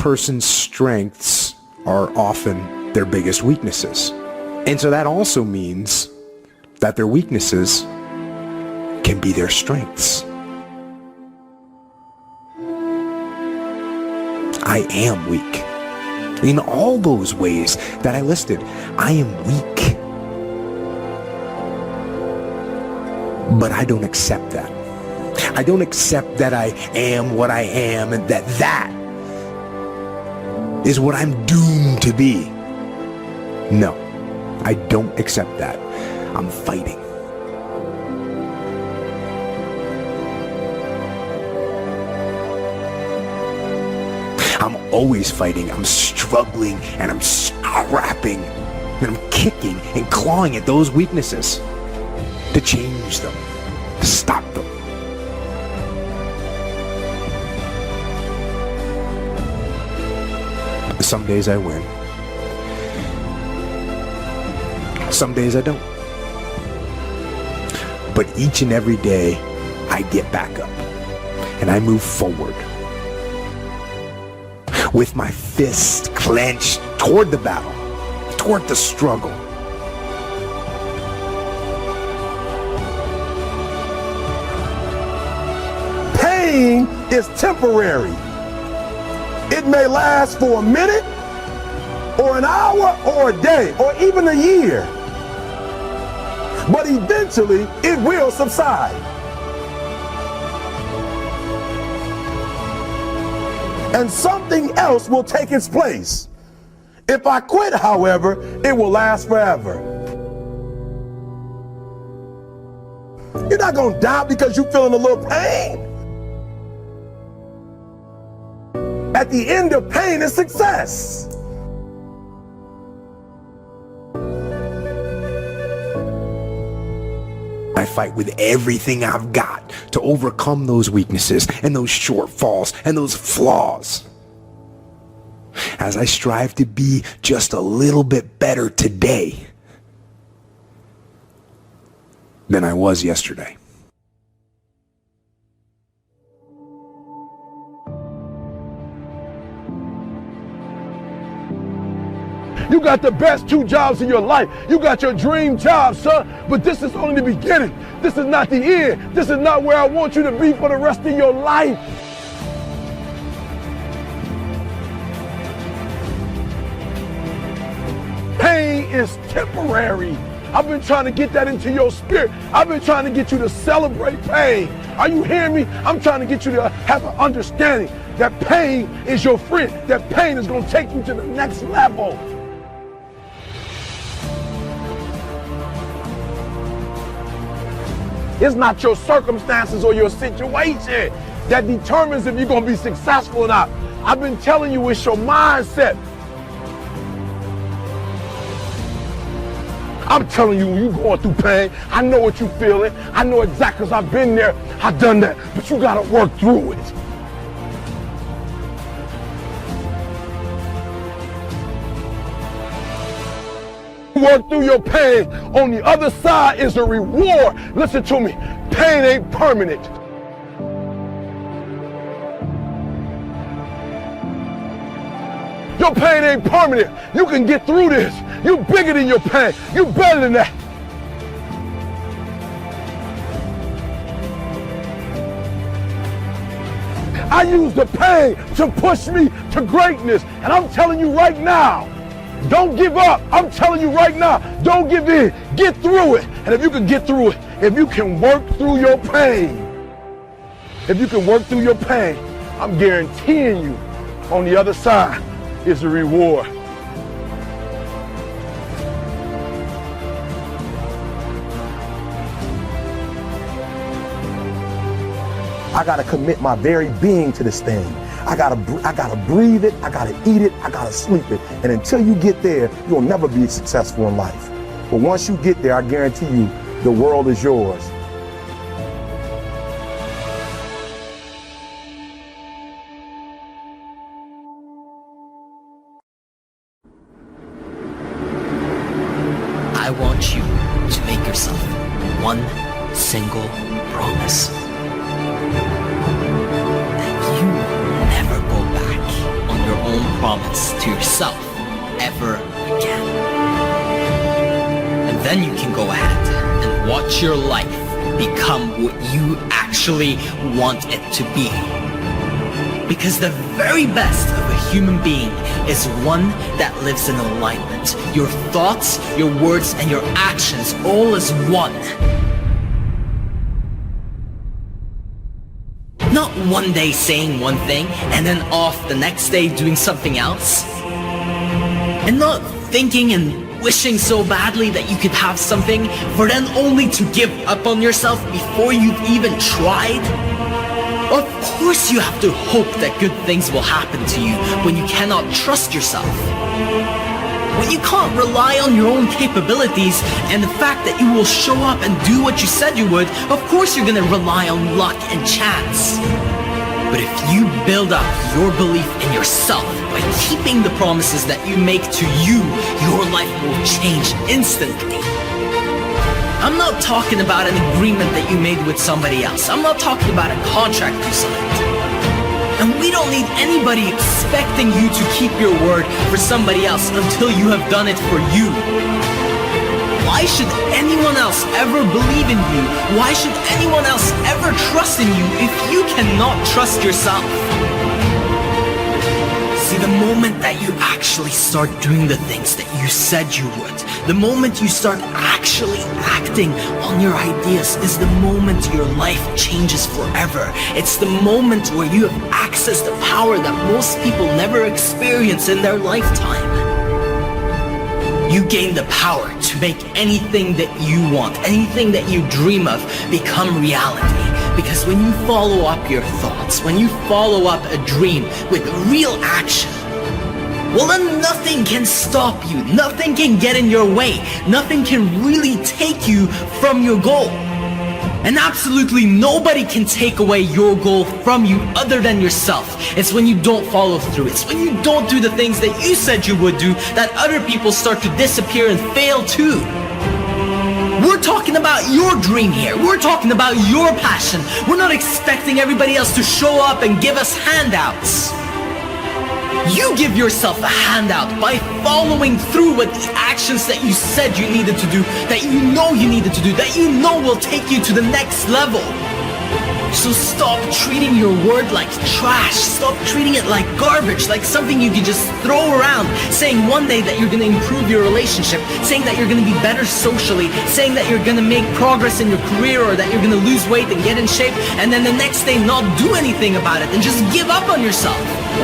person's strengths are often their biggest weaknesses. And so that also means that their weaknesses can be their strengths. I am weak. In all those ways that I listed, I am weak. But I don't accept that. I don't accept that I am what I am and that is what I'm doomed to be. No, I don't accept that. I'm fighting. I'm always fighting. I'm struggling and I'm scrapping and I'm kicking and clawing at those weaknesses to change them, to stop them. Some days I win. Some days I don't. But each and every day, I get back up and I move forward with my fist clenched toward the battle, toward the struggle. Pain is temporary. It may last for a minute, or an hour, or a day, or even a year. But eventually, it will subside. And something else will take its place. If I quit, however, it will last forever. You're not going to die because you're feeling a little pain. At the end of pain is success. I fight with everything I've got to overcome those weaknesses and those shortfalls and those flaws. As I strive to be just a little bit better today than I was yesterday. You got the best 2 jobs in your life. You got your dream job, son. But this is only the beginning. This is not the end. This is not where I want you to be for the rest of your life. Pain is temporary. I've been trying to get that into your spirit. I've been trying to get you to celebrate pain. Are you hearing me? I'm trying to get you to have an understanding that pain is your friend. That pain is going to take you to the next level. It's not your circumstances or your situation that determines if you're going to be successful or not. I've been telling you, it's your mindset. I'm telling you, when you're going through pain, I know what you're feeling. I know exactly, because I've been there. I've done that. But you got to work through it. Work through your pain. On the other side is a reward. Listen to me. Pain ain't permanent. Your pain ain't permanent. You can get through this. You bigger than your pain. You better than that. I use the pain to push me to greatness. And I'm telling you right now, don't give up. I'm telling you right now, don't give in. Get through it. And if you can get through it, if you can work through your pain, I'm guaranteeing you on the other side is a reward. I gotta commit my very being to this thing. I gotta breathe it, I gotta eat it, I gotta sleep it. And until you get there, you'll never be successful in life. But once you get there, I guarantee you, the world is yours. I want you to make yourself one single promise. That you will never go back on your own promise to yourself ever again. And then you can go ahead and watch your life become what you actually want it to be. Because the very best of a human being is one that lives in alignment. Your thoughts, your words, and your actions all as one. Not one day saying one thing and then off the next day doing something else. And not thinking and wishing so badly that you could have something for then only to give up on yourself before you've even tried. Of course you have to hope that good things will happen to you when you cannot trust yourself. When you can't rely on your own capabilities and the fact that you will show up and do what you said you would, of course you're gonna rely on luck and chance. But if you build up your belief in yourself by keeping the promises that you make to you, your life will change instantly. I'm not talking about an agreement that you made with somebody else. I'm not talking about a contract you signed. And we don't need anybody expecting you to keep your word for somebody else until you have done it for you. Why should anyone else ever believe in you? Why should anyone else ever trust in you if you cannot trust yourself? See, the moment that you actually start doing the things that you said you would, the moment you start actually acting on your ideas is the moment your life changes forever. It's the moment where you have accessed the power that most people never experience in their lifetime. You gain the power to make anything that you want, anything that you dream of, become reality. Because when you follow up your thoughts, when you follow up a dream with real action, well then nothing can stop you, nothing can get in your way, nothing can really take you from your goal. And absolutely nobody can take away your goal from you other than yourself. It's when you don't follow through, it's when you don't do the things that you said you would do that other people start to disappear and fail too. We're talking about your dream here. We're talking about your passion. We're not expecting everybody else to show up and give us handouts. You give yourself a handout by following through with the actions that you said you needed to do, that you know you needed to do, that you know will take you to the next level. So stop treating your word like trash. Stop treating it like garbage, like something you can just throw around, saying one day that you're going to improve your relationship, saying that you're going to be better socially, saying that you're going to make progress in your career or that you're going to lose weight and get in shape, and then the next day not do anything about it and just give up on yourself.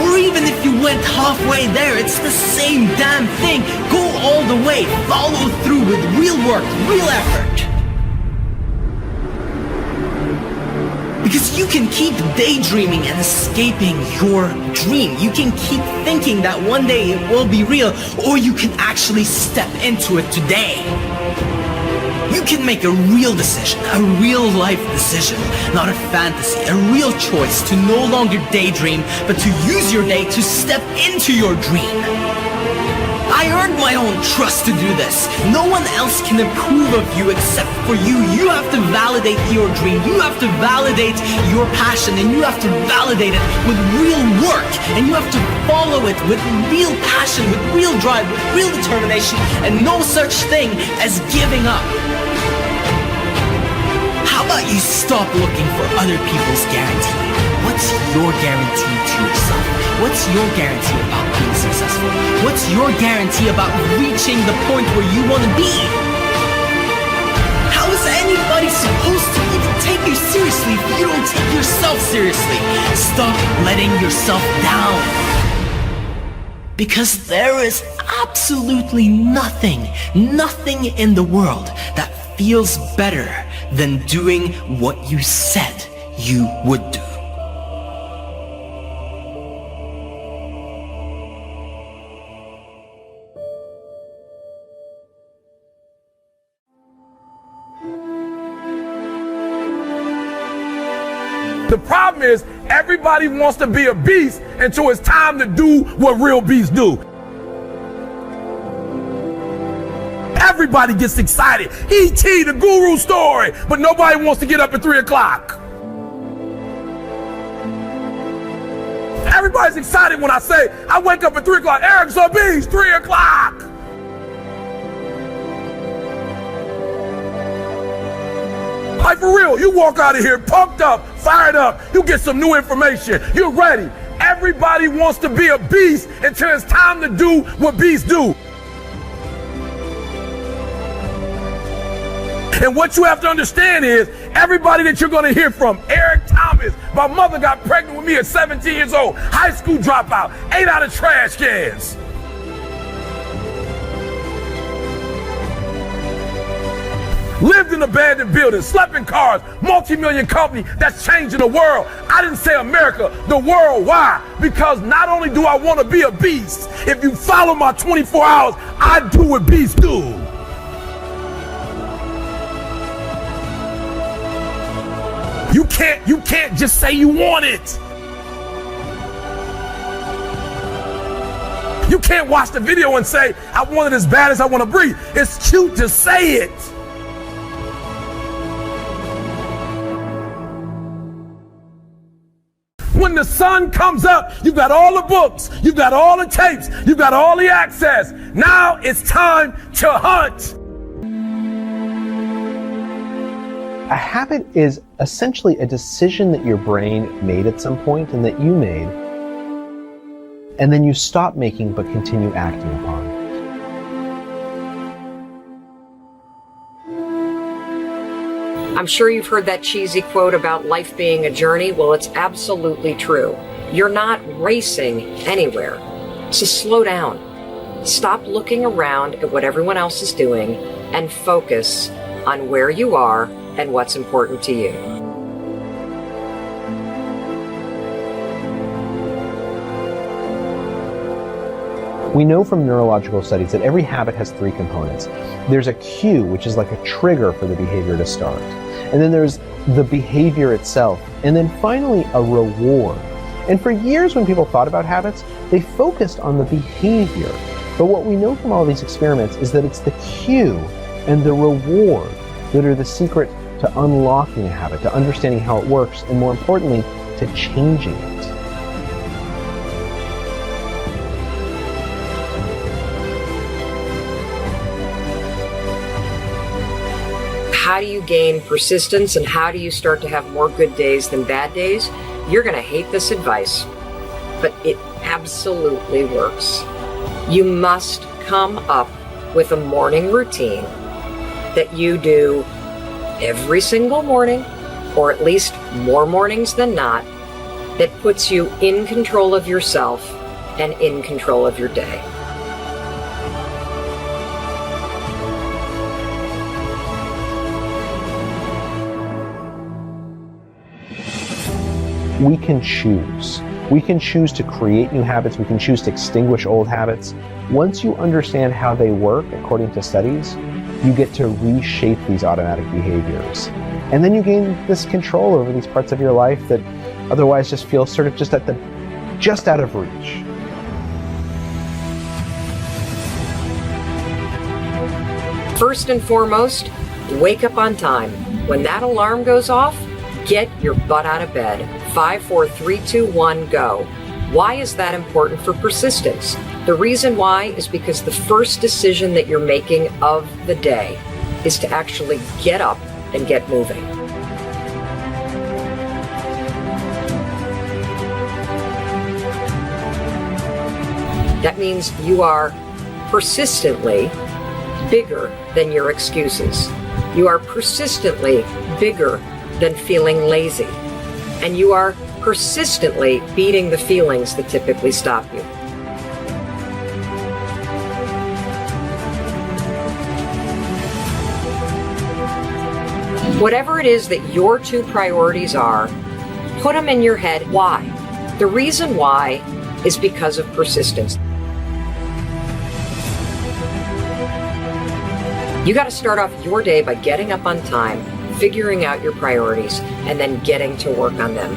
Or even if you went halfway there, it's the same damn thing. Go all the way. Follow through with real work, real effort. Because you can keep daydreaming and escaping your dream. You can keep thinking that one day it will be real, or you can actually step into it today. You can make a real decision, a real life decision, not a fantasy, a real choice to no longer daydream, but to use your day to step into your dream. I earned my own trust to do this. No one else can approve of you except for you. You have to validate your dream. You have to validate your passion, and you have to validate it with real work. And you have to follow it with real passion, with real drive, with real determination, and no such thing as giving up. How about you stop looking for other people's guarantee? What's your guarantee to yourself? What's your guarantee about being successful? What's your guarantee about reaching the point where you want to be? How is anybody supposed to even take you seriously if you don't take yourself seriously? Stop letting yourself down. Because there is absolutely nothing in the world that feels better than doing what you said you would do. The problem is everybody wants to be a beast until it's time to do what real beasts do. Everybody gets excited. E.T., the guru story, but nobody wants to get up at 3 o'clock. Everybody's excited when I say I wake up at 3 o'clock. Eric's on bees, 3 o'clock. Like for real, you walk out of here pumped up, fired up, you get some new information, you're ready. Everybody wants to be a beast until it's time to do what beasts do. And what you have to understand is, everybody that you're going to hear from, Eric Thomas, my mother got pregnant with me at 17 years old, high school dropout, ate out of trash cans. Lived in abandoned buildings, slept in cars, multi-million company that's changing the world. I didn't say America, the world. Why? Because not only do I want to be a beast, if you follow my 24 hours, I do what beasts do. You can't just say you want it. You can't watch the video and say, I want it as bad as I want to breathe. It's cute to say it. When the sun comes up, you've got all the books, you've got all the tapes, you've got all the access. Now it's time to hunt. A habit is essentially a decision that your brain made at some point and that you made, and then you stop making but continue acting upon. I'm sure you've heard that cheesy quote about life being a journey. Well, it's absolutely true. You're not racing anywhere. So slow down. Stop looking around at what everyone else is doing and focus on where you are and what's important to you. We know from neurological studies that every habit has 3 components. There's a cue, which is like a trigger for the behavior to start. And then there's the behavior itself. And then finally, a reward. And for years when people thought about habits, they focused on the behavior. But what we know from all these experiments is that it's the cue and the reward that are the secret to unlocking a habit, to understanding how it works, and more importantly, to changing it. How do you gain persistence and how do you start to have more good days than bad days? You're going to hate this advice, but it absolutely works. You must come up with a morning routine that you do every single morning, or at least more mornings than not, that puts you in control of yourself and in control of your day. We can choose. We can choose to create new habits. We can choose to extinguish old habits. Once you understand how they work, according to studies, you get to reshape these automatic behaviors. And then you gain this control over these parts of your life that otherwise just feel sort of just out of reach. First and foremost, wake up on time. When that alarm goes off, get your butt out of bed. 5, 4, 3, 2, 1, go. Why is that important for persistence? The reason why is because the first decision that you're making of the day is to actually get up and get moving. That means you are persistently bigger than your excuses. You are persistently bigger than feeling lazy. And you are persistently beating the feelings that typically stop you. Whatever it is that your 2 priorities are, put them in your head. Why? The reason why is because of persistence. You got to start off your day by getting up on time, figuring out your priorities, and then getting to work on them.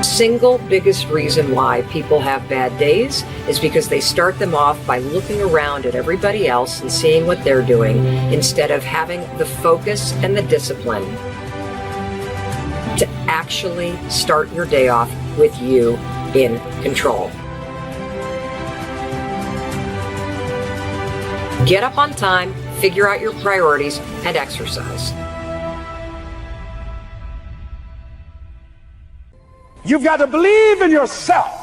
Single biggest reason why people have bad days is because they start them off by looking around at everybody else and seeing what they're doing instead of having the focus and the discipline actually start your day off with you in control. Get up on time, figure out your priorities, and exercise. You've got to believe in yourself.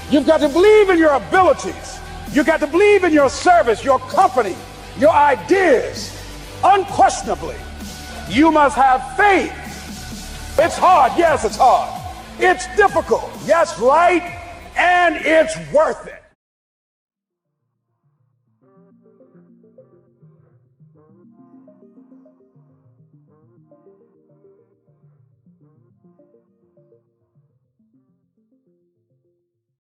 You've got to believe in your abilities. You've got to believe in your service, your company, your ideas. Unquestionably, you must have faith. It's hard. Yes, it's hard. It's difficult. Yes, right. And it's worth it.